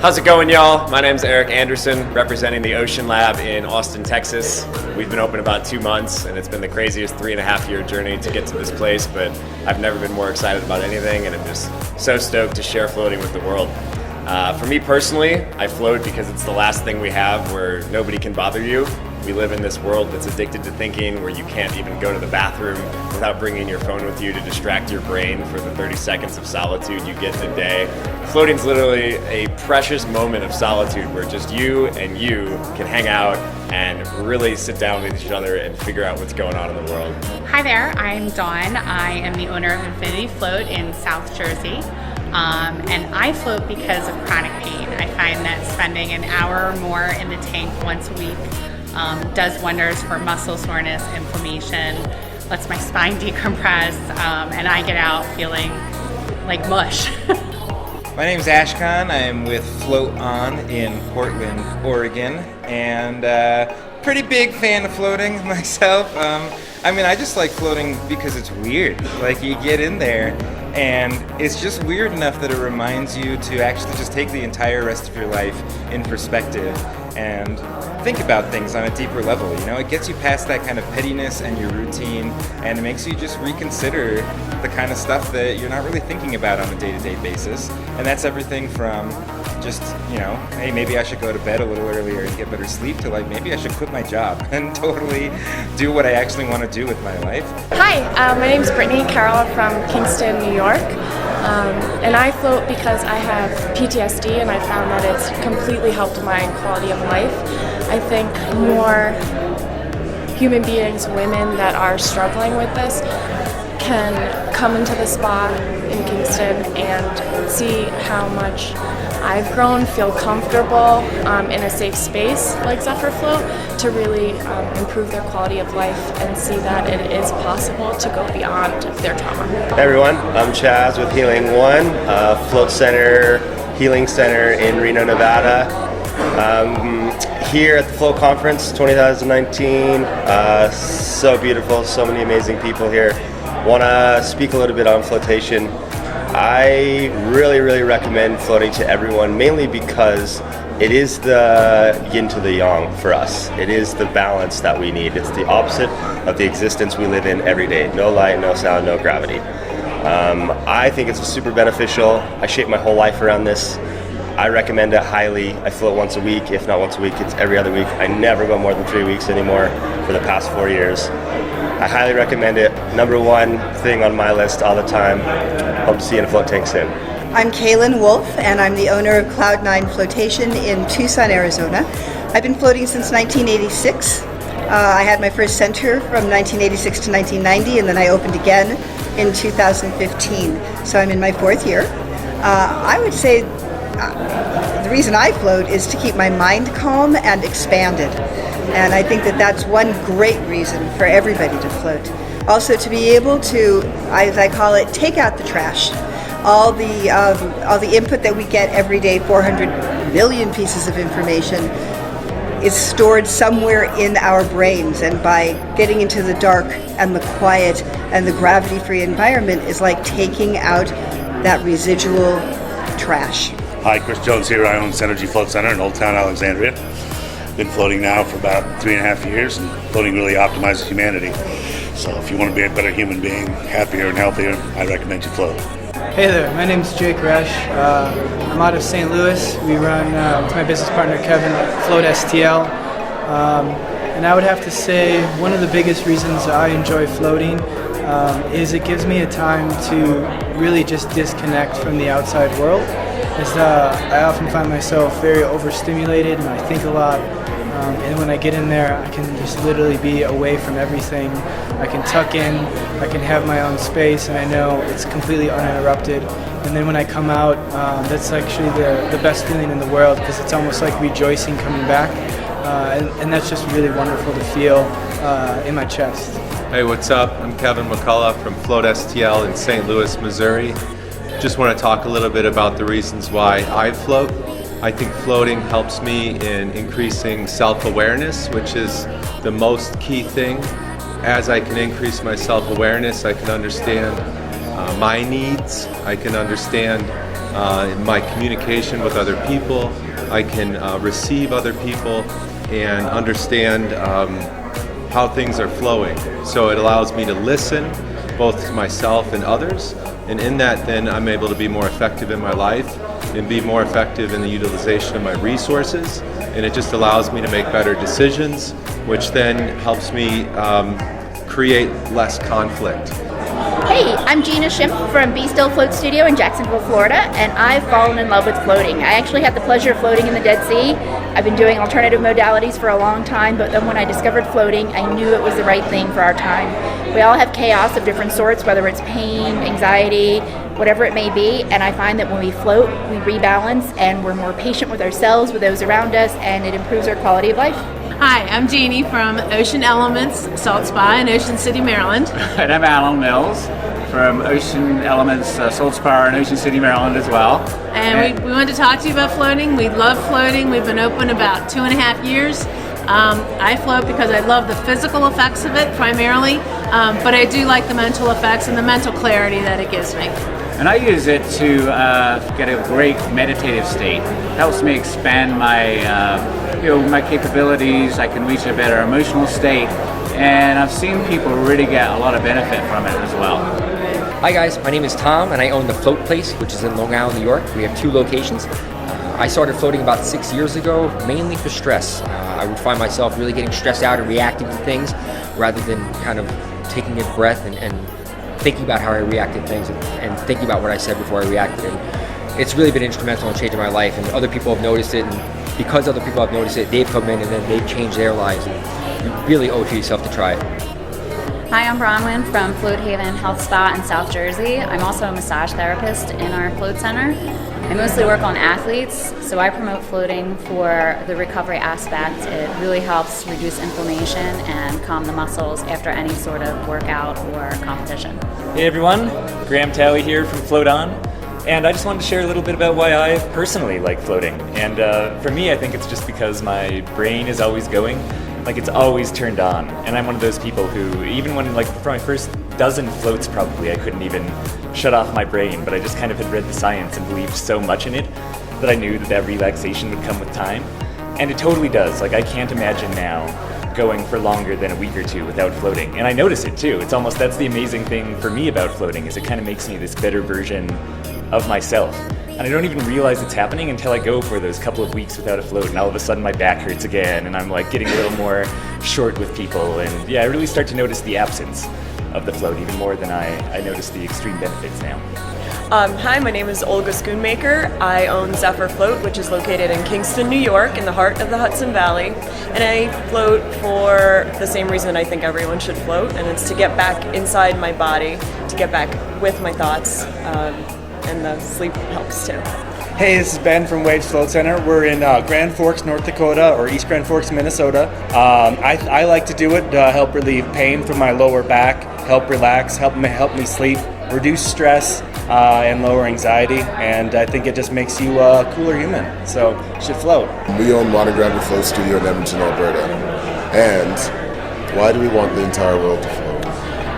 How's it going, y'all? My name's Eric Anderson, representing the Ocean Lab in Austin, Texas. We've been open about 2 months, and it's been the craziest 3.5-year journey to get to this place, but I've never been more excited about anything, and I'm just so stoked to share floating with the world. For me personally, I float because it's the last thing we have where nobody can bother you. We live in this world that's addicted to thinking, where you can't even go to the bathroom without bringing your phone with you to distract your brain for the 30 seconds of solitude you get in a day. Floating's literally a precious moment of solitude where just you and you can hang out and really sit down with each other and figure out what's going on in the world. Hi there, I'm Dawn. I am the owner of Infinity Float in South Jersey. And I float because of chronic pain. I find that spending an hour or more in the tank once a week does wonders for muscle soreness, inflammation, lets my spine decompress, and I get out feeling like mush. My name's Ashkan. I'm with Float On in Portland, Oregon, and pretty big fan of floating myself. I just like floating because it's weird. Like, you get in there and it's just weird enough that it reminds you to actually just take the entire rest of your life in perspective and think about things on a deeper level. You know, it gets you past that kind of pettiness and your routine, and it makes you just reconsider the kind of stuff that you're not really thinking about on a day-to-day basis. And that's everything from just, hey, maybe I should go to bed a little earlier and get better sleep, to like, maybe I should quit my job and totally do what I actually want to do with my life. Hi, my name is Brittany Carroll from Kingston, New York. And I float because I have PTSD, and I found that it's completely helped my quality of life. I think more human beings, women that are struggling with this, can come into the spa in Kingston and see how much I've grown, feel comfortable in a safe space like Zephyr Float, to really improve their quality of life and see that it is possible to go beyond their trauma. Hey everyone, I'm Chaz with Healing One, Float Center, Healing Center in Reno, Nevada. Here at the Float Conference 2019, so beautiful, so many amazing people here. Want to speak a little bit on flotation. I really recommend floating to everyone, mainly because it is the yin to the yang for us. It is the balance that we need. It's the opposite of the existence we live in every day. No light, no sound, no gravity. I think it's super beneficial. I shape my whole life around this. I recommend it highly. I float once a week. If not once a week, it's every other week. I never go more than 3 weeks anymore for the past 4 years. I highly recommend it. Number one thing on my list all the time. Hope to see you in a float tank soon. I'm Kaylin Wolf, and I'm the owner of Cloud9 Flotation in Tucson, Arizona. I've been floating since 1986. I had my first center from 1986 to 1990, and then I opened again in 2015. So I'm in my 4th year. I would say the reason I float is to keep my mind calm and expanded. And I think that that's one great reason for everybody to float. Also, to be able to, as I call it, take out the trash. All the input that we get every day, 400 million pieces of information, is stored somewhere in our brains. And by getting into the dark and the quiet and the gravity-free environment is like taking out that residual trash. Hi, Chris Jones here. I own Synergy Float Center in Old Town Alexandria. Been floating now for about 3.5 years, and floating really optimizes humanity. So if you want to be a better human being, happier and healthier, I recommend you float. Hey there, my name is Jake Resch. I'm out of St. Louis. We run, with my business partner Kevin, Float STL. And I would have to say one of the biggest reasons I enjoy floating is it gives me a time to really just disconnect from the outside world. As I often find myself very overstimulated and I think a lot. And when I get in there, I can just literally be away from everything. I can tuck in, I can have my own space, and I know it's completely uninterrupted. And then when I come out, that's actually the best feeling in the world, because it's almost like rejoicing coming back. And that's just really wonderful to feel in my chest. Hey, what's up? I'm Kevin McCullough from Float STL in St. Louis, Missouri. Just want to talk a little bit about the reasons why I float. I think floating helps me in increasing self-awareness, which is the most key thing. As I can increase my self-awareness, I can understand my needs. I can understand in my communication with other people. I can receive other people and understand how things are flowing. So it allows me to listen both to myself and others, and in that then I'm able to be more effective in my life and be more effective in the utilization of my resources, and it just allows me to make better decisions, which then helps me create less conflict. Hey, I'm Gina Schimpf from Be Still Float Studio in Jacksonville, Florida, and I've fallen in love with floating. I actually had the pleasure of floating in the Dead Sea. I've been doing alternative modalities for a long time, but then when I discovered floating, I knew it was the right thing for our time. We all have chaos of different sorts, whether it's pain, anxiety, whatever it may be, and I find that when we float, we rebalance and we're more patient with ourselves, with those around us, and it improves our quality of life. Hi, I'm Jeannie from Ocean Elements Salt Spa in Ocean City, Maryland. And I'm Alan Mills from Ocean Elements Salt Spa in Ocean City, Maryland as well. And we wanted to talk to you about floating. We love floating. We've been open about 2.5 years. I float because I love the physical effects of it primarily, but I do like the mental effects and the mental clarity that it gives me. And I use it to get a great meditative state. It helps me expand my my capabilities. I can reach a better emotional state, and I've seen people really get a lot of benefit from it as well. Hi guys, my name is Tom and I own the Float Place, which is in Long Island, New York. We have 2 locations. I started floating about 6 years ago, mainly for stress. I would find myself really getting stressed out and reacting to things rather than kind of taking a breath and thinking about how I reacted to things and thinking about what I said before I reacted. And it's really been instrumental in changing my life, and other people have noticed it, and because other people have noticed it, they've come in and then they've changed their lives. And you really owe it to yourself to try it. Hi, I'm Bronwyn from Float Haven Health Spa in South Jersey. I'm also a massage therapist in our float center. I mostly work on athletes, so I promote floating for the recovery aspect. It really helps reduce inflammation and calm the muscles after any sort of workout or competition. Hey everyone, Graham Towie here from Float On, and I just wanted to share a little bit about why I personally like floating. And for me, I think it's just because my brain is always going. Like, it's always turned on, and I'm one of those people who, even when, like, for my first dozen floats probably, I couldn't even shut off my brain, but I just kind of had read the science and believed so much in it that I knew that relaxation would come with time, and it totally does. Like, I can't imagine now going for longer than a week or 2 without floating, and I notice it too. It's almost, that's the amazing thing for me about floating, is it kind of makes me this better version of myself. And I don't even realize it's happening until I go for those couple of weeks without a float, and all of a sudden my back hurts again, and I'm like getting a little more short with people, and yeah, I really start to notice the absence of the float even more than I notice the extreme benefits now. Hi, my name is Olga Schoonmaker. I own Zephyr Float, which is located in Kingston, New York, in the heart of the Hudson Valley. And I float for the same reason I think everyone should float, and it's to get back inside my body, to get back with my thoughts, and the sleep helps too. Hey, this is Ben from Waves Float Center. We're in Grand Forks, North Dakota, or East Grand Forks, Minnesota. I like to do it to help relieve pain from my lower back, help relax, help me sleep, reduce stress, and lower anxiety. And I think it just makes you a cooler human. So you should float. We own Modern Gravity Float Studio in Edmonton, Alberta. And why do we want the entire world to float?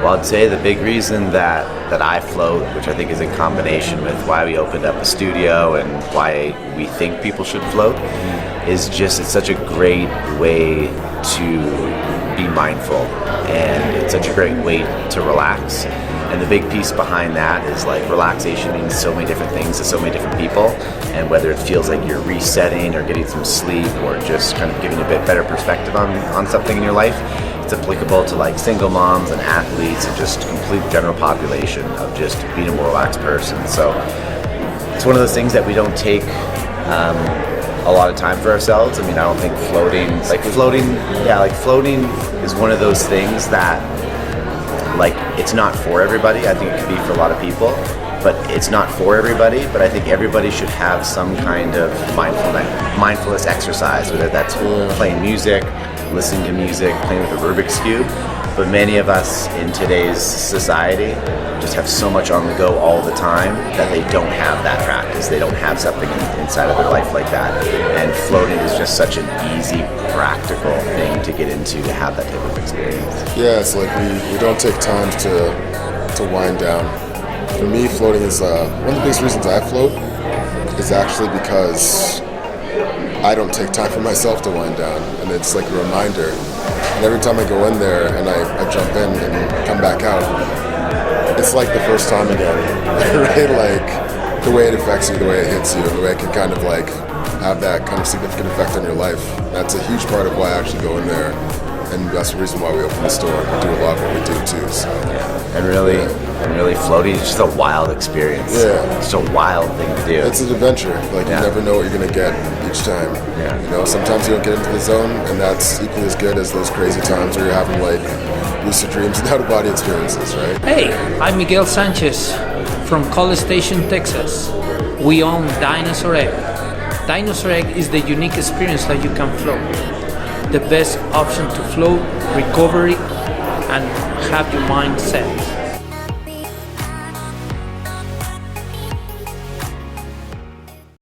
Well, I'd say the big reason that I float, which I think is in combination with why we opened up a studio and why we think people should float, is just it's such a great way to be mindful, and it's such a great way to relax. And the big piece behind that is, like, relaxation means so many different things to so many different people, and whether it feels like you're resetting or getting some sleep or just kind of giving a bit better perspective on something in your life, it's applicable to, like, single moms and athletes and just complete general population of just being a more relaxed person. So it's one of those things that we don't take a lot of time for ourselves. I mean, I don't think floating is one of those things that, like, it's not for everybody. I think it could be for a lot of people, but it's not for everybody. But I think everybody should have some kind of mindfulness exercise, whether that's playing music, listening to music, playing with a Rubik's Cube. But many of us in today's society just have so much on the go all the time that they don't have that practice. They don't have something inside of their life like that. And floating is just such an easy, practical thing to get into, to have that type of experience. Yeah, it's like we don't take time to wind down. For me, floating is one of the biggest reasons I float is actually because I don't take time for myself to wind down, and it's like a reminder. And every time I go in there and I jump in and come back out, it's like the first time again, right? Like the way it affects you, the way it hits you, and the way it can kind of like have that kind of significant effect on your life. That's a huge part of why I actually go in there, and that's the reason why we open the store and do a lot of what we do too. So. And really floating is just a wild experience. Yeah. It's a wild thing to do. It's an adventure. Like you never know what you're gonna get each time. Yeah. You know, sometimes you don't get into the zone, and that's equally as good as those crazy times where you're having like lucid dreams and out-of-body experiences, right? Hey, I'm Miguel Sanchez from College Station, Texas. We own Dinosaur Egg. Dinosaur Egg is the unique experience that you can float. The best option to float, recovery, and have your mind set.